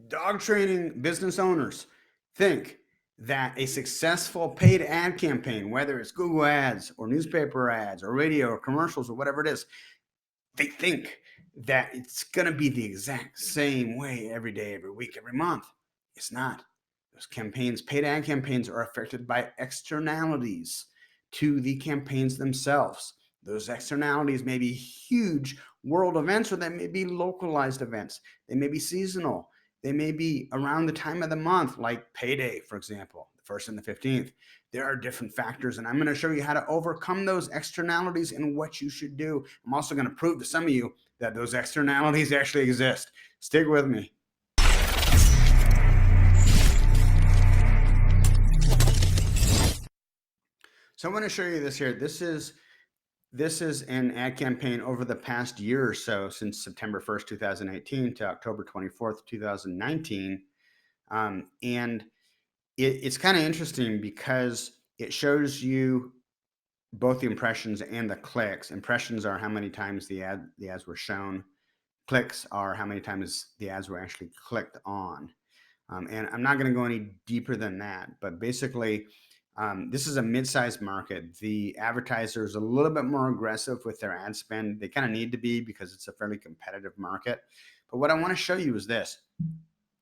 Dog training business owners think that a successful paid ad campaign, whether it's Google ads or newspaper ads or radio or commercials or whatever it is, they think that it's going to be the exact same way every day, every week, every month. It's not. Those campaigns, paid ad campaigns, are affected by externalities to the campaigns themselves. Those externalities may be huge world events, or they may be localized events. They may be seasonal. They may be around the time of the month, like payday, for example, the 1st and the 15th. There are different factors, and I'm going to show you how to overcome those externalities and what you should do. I'm also going to prove to some of you that those externalities actually exist. Stick with me. So I want to show you this here. This is an ad campaign over the past year or so, since September 1st, 2018 to October 24th, 2019. And it's kind of interesting because it shows you both the impressions and the clicks. Impressions are how many times the ads were shown. Clicks are how many times the ads were actually clicked on. And I'm not going to go any deeper than that, but basically, this is a mid-sized market. The advertiser is a little bit more aggressive with their ad spend. They kind of need to be because it's a fairly competitive market. But what I want to show you is this,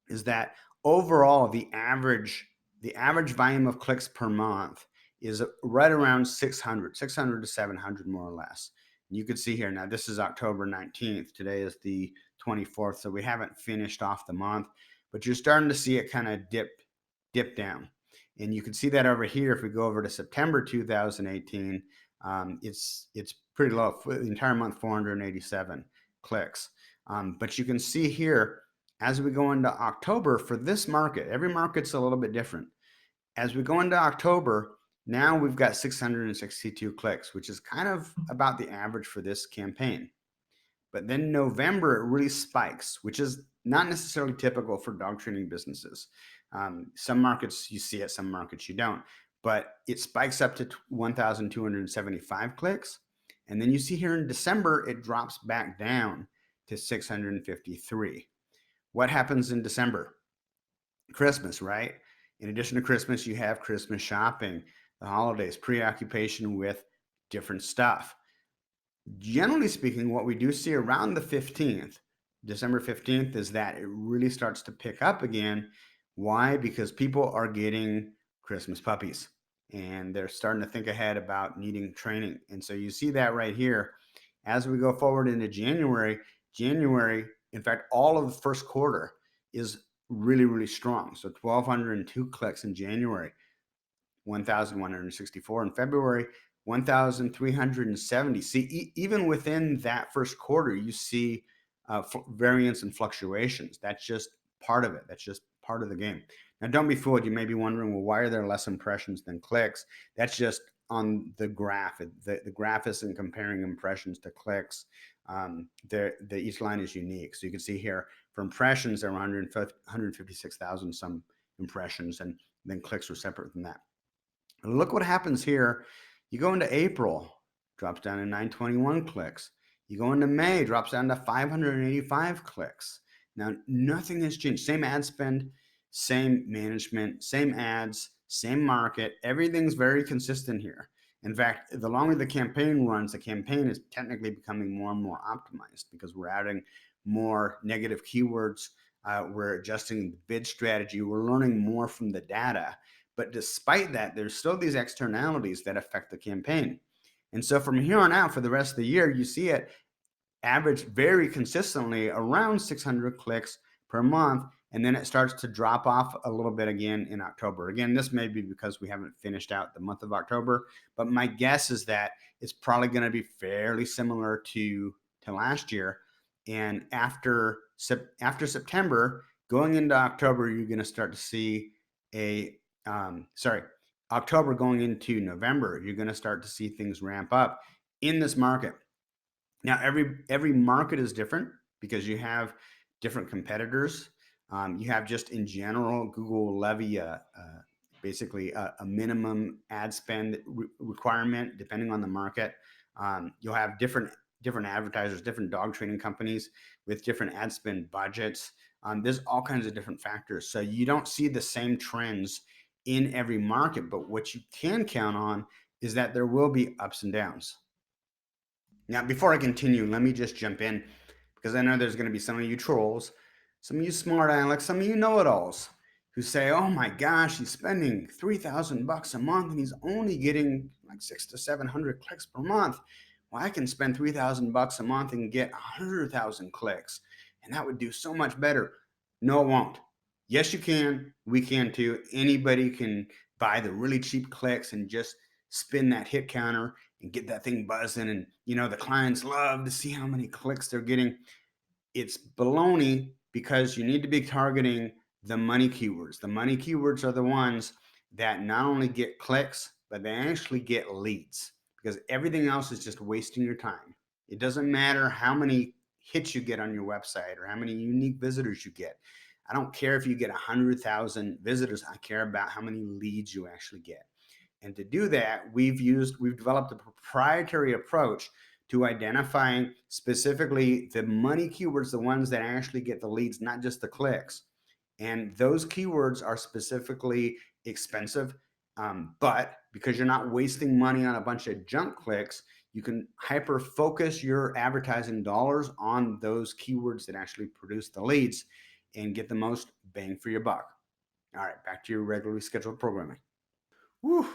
is that overall, the average volume of clicks per month is right around 600 to 700, more or less. And you can see here, now this is October 19th. Today is the 24th, so we haven't finished off the month, but you're starting to see it kind of dip down. And you can see that over here. If we go over to September 2018, it's pretty low. For the entire month, 487 clicks. But you can see here, as we go into October for this market, every market's a little bit different. As we go into October, now we've got 662 clicks, which is kind of about the average for this campaign. But then November, it really spikes, which is not necessarily typical for dog training businesses. Some markets you see it, some markets you don't. But it spikes up to 1,275 clicks. And then you see here in December, it drops back down to 653. What happens in December? Christmas, right? In addition to Christmas, you have Christmas shopping, the holidays, preoccupation with different stuff. Generally speaking, what we do see around the 15th, December 15th, is that it really starts to pick up again. Why? Because people are getting Christmas puppies and they're starting to think ahead about needing training. And so you see that right here. As we go forward into January, in fact, all of the first quarter is really, really strong. So 1,202 clicks in January, 1,164 in February, 1,370. See, even within that first quarter, you see variance and fluctuations. That's just part of it. That's just part of the game. Now, don't be fooled. You may be wondering, well, why are there less impressions than clicks? That's just on the graph. The graph isn't comparing impressions to clicks. Each line is unique. So you can see here, for impressions, there were 156,000 some impressions, and then clicks were separate from that. Look what happens here. You go into April, drops down to 921 clicks. You go into May, drops down to 585 clicks. Now, nothing has changed. Same ad spend, same management, same ads, same market. Everything's very consistent here. In fact, the longer the campaign runs, the campaign is technically becoming more and more optimized because we're adding more negative keywords. We're adjusting the bid strategy. We're learning more from the data. But despite that, there's still these externalities that affect the campaign. And so from here on out, for the rest of the year, you see it average very consistently around 600 clicks per month. And then it starts to drop off a little bit again in October. Again, this may be because we haven't finished out the month of October, but my guess is that it's probably going to be fairly similar to last year. And after September, going into October, you're going to start to see October going into November, you're going to start to see things ramp up in this market. Now, every market is different because you have different competitors. You have just in general, Google will levy basically a minimum ad spend requirement depending on the market. You'll have different advertisers, different dog training companies with different ad spend budgets. There's all kinds of different factors. So you don't see the same trends in every market, but what you can count on is that there will be ups and downs. Now, before I continue, let me just jump in because I know there's going to be some of you trolls, some of you smart Alex, some of you know-it-alls who say, "Oh my gosh, he's spending $3,000 a month and he's only getting like 600 to 700 clicks per month. Well, I can spend $3,000 a month and get 100,000 clicks, and that would do so much better." No, it won't. Yes, you can. We can too. Anybody can buy the really cheap clicks and just spin that hit counter and get that thing buzzing. And the clients love to see how many clicks they're getting. It's baloney because you need to be targeting the money keywords. The money keywords are the ones that not only get clicks, but they actually get leads, because everything else is just wasting your time. It doesn't matter how many hits you get on your website or how many unique visitors you get. I don't care if you get 100,000 visitors. I care about how many leads you actually get. And to do that, we've developed a proprietary approach to identifying specifically the money keywords, the ones that actually get the leads, not just the clicks. And those keywords are specifically expensive, but because you're not wasting money on a bunch of junk clicks, you can hyper focus your advertising dollars on those keywords that actually produce the leads and get the most bang for your buck. All right, back to your regularly scheduled programming. Whew.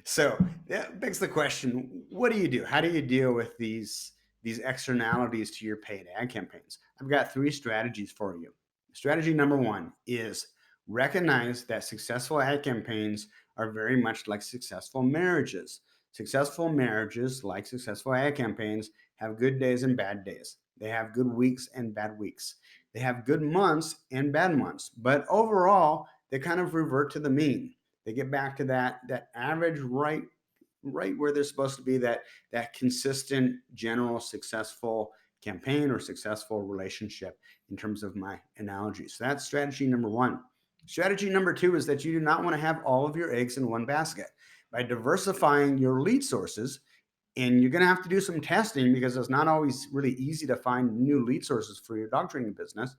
So that begs the question: what do you do? How do you deal with these externalities to your paid ad campaigns? I've got 3 strategies for you. Strategy number 1 is recognize that successful ad campaigns are very much like successful marriages. Successful marriages, like successful ad campaigns, have good days and bad days. They have good weeks and bad weeks. They have good months and bad months. But overall, they kind of revert to the mean. They get back to that average, right where they're supposed to be, that consistent, general, successful campaign or successful relationship in terms of my analogy. So that's strategy number 1. Strategy number 2 is that you do not want to have all of your eggs in one basket. By diversifying your lead sources, and you're going to have to do some testing because it's not always really easy to find new lead sources for your dog training business.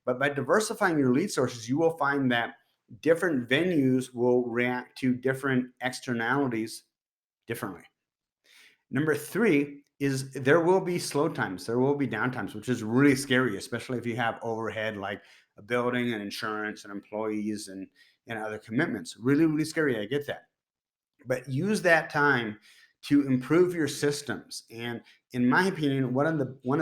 But by diversifying your lead sources, you will find that different venues will react to different externalities differently. Number 3 is there will be slow times, there will be downtimes, which is really scary, especially if you have overhead like a building and insurance and employees and other commitments. Really, really scary. I get that. But use that time to improve your systems. And in my opinion, one of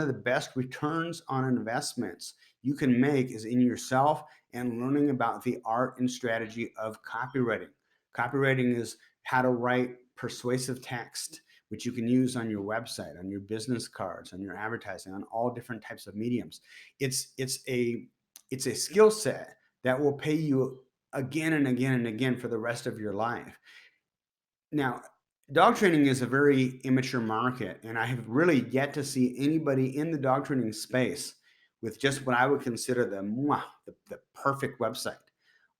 the best returns on investments you can make is in yourself and learning about the art and strategy of copywriting. Copywriting is how to write persuasive text, which you can use on your website, on your business cards, on your advertising, on all different types of mediums. It's a skill set that will pay you again and again and again for the rest of your life. Now, dog training is a very immature market, and I have really yet to see anybody in the dog training space with just what I would consider the perfect website.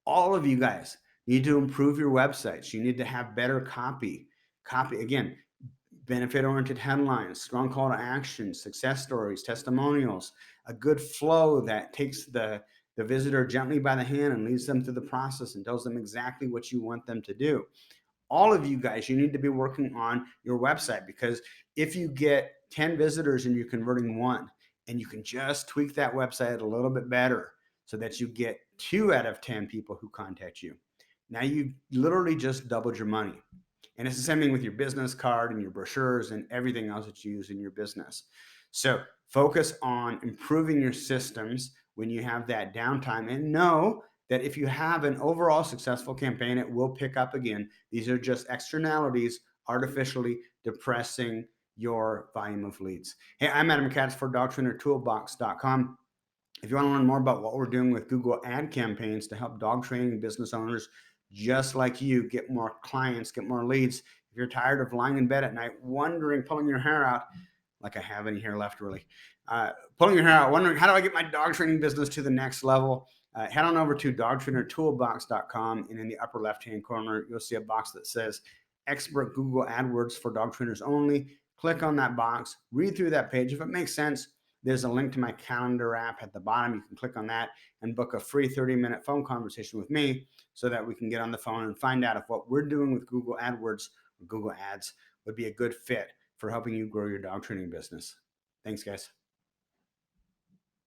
All of you guys need to improve your websites. You need to have better copy. Copy, again, benefit-oriented headlines, strong call to action, success stories, testimonials, a good flow that takes the visitor gently by the hand and leads them through the process and tells them exactly what you want them to do. All of you guys, you need to be working on your website, because if you get 10 visitors and you're converting 1, and you can just tweak that website a little bit better so that you get 2 out of 10 people who contact you, now you literally just doubled your money. And it's the same thing with your business card and your brochures and everything else that you use in your business. So focus on improving your systems when you have that downtime, and know that if you have an overall successful campaign, it will pick up again. These are just externalities artificially depressing your volume of leads. Hey, I'm Adam Katz for DogTrainerToolbox.com. If you want to learn more about what we're doing with Google ad campaigns to help dog training business owners just like you get more clients, get more leads, if you're tired of lying in bed at night wondering, pulling your hair out, like I have any hair left really, pulling your hair out, wondering how do I get my dog training business to the next level, head on over to DogTrainerToolbox.com, and in the upper left-hand corner, you'll see a box that says Expert Google AdWords for Dog Trainers Only. Click on that box, read through that page. If it makes sense, there's a link to my calendar app at the bottom. You can click on that and book a free 30-minute phone conversation with me so that we can get on the phone and find out if what we're doing with Google AdWords or Google Ads would be a good fit for helping you grow your dog training business. Thanks, guys.